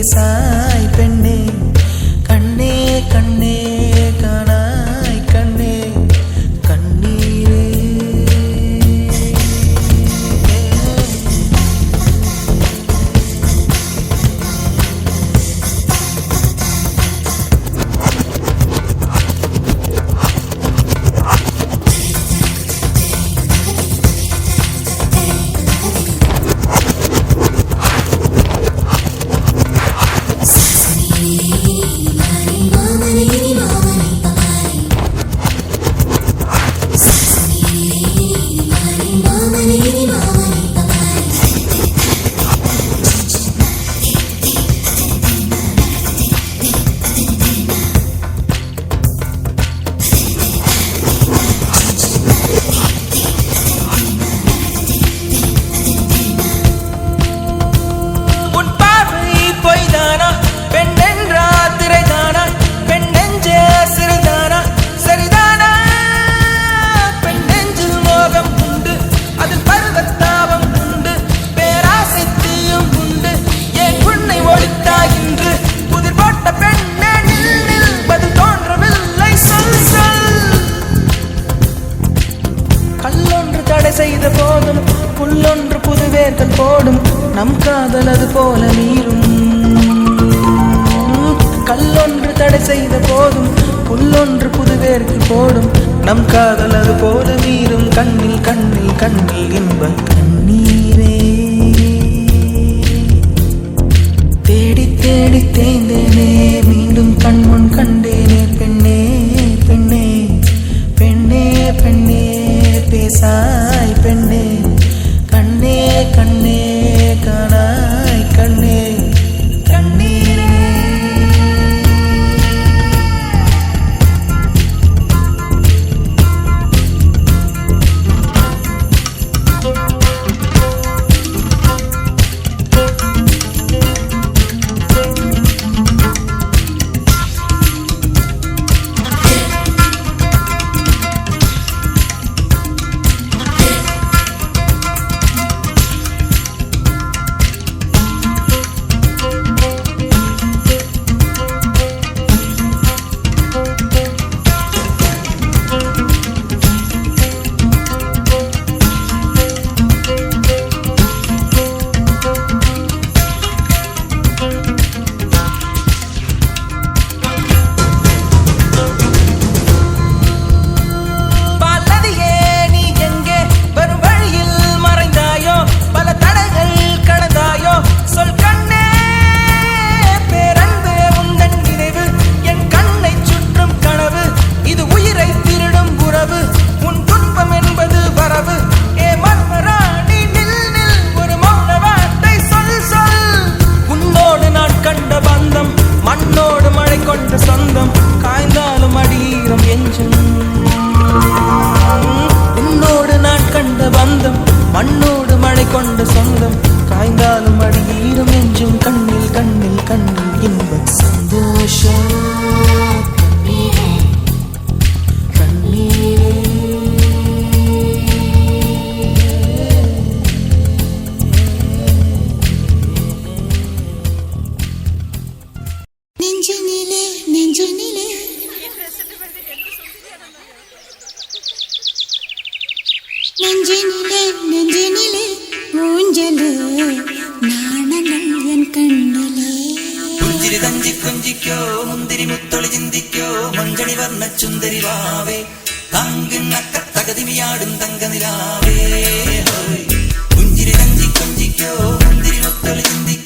பேசாய் பெண்ணே கண்ணே கண்ணே காணாய் கண்ணே கண்ணீரே செய்த போதும் புல்லொன்று புதுவேர்கள் போடும் நம் காதல் அது போல நீரும் கல்லொன்று தடை செய்த போதும் புல்லொன்று புதுவேர்கள் போடும் நம் காதல் அது போல நீரும் கண்ணில் கண்ணில் கண்ணில் இன்ப கண்ணீரே தேடி தேடி தேய்ந்தேனே மீண்டும் கண்முன் கண்டேனே பெண்ணே பெண்ணே பெண்ணே பெண்ணே பேசாய் பெண்ணே கண்ணே கண்ணே காணாய் கண்ணே கண்ணீரே மண்ணோடு மழை கொண்ட சொந்தம் காய்ந்தாலும் அடியீரம் எஞ்சும் உன்னோடு நான் கண்ட பந்தம் மண்ணோடு மழை கொண்ட சொந்தம் காய்ந்தாலும் அடியீரம் எஞ்சும் கண்ணில் கண்ணில் கண்ணில் இன்ப சந்தோஷம் நெஞ்சினிலே நெஞ்சினிலே ஊஞ்சலே நாணங்கள் என் கண்ணிலே പുഞ്ചിരി തഞ്ചി കൊഞ്ചിക്കോ മുന്തിരി മുത്തൊളി ചിന്തിക്കോ മഞ്ചണി വർണ്ണ ചുന്ദരി വാവേ തങ്കിണ്ണക്ക തകതിമിയാടും തങ്കനിലാവേ പുഞ്ചിരി തഞ്ചി കൊഞ്ചിക്കോ മുന്തിരി മുത്തൊളി ചിന്തിക്കോ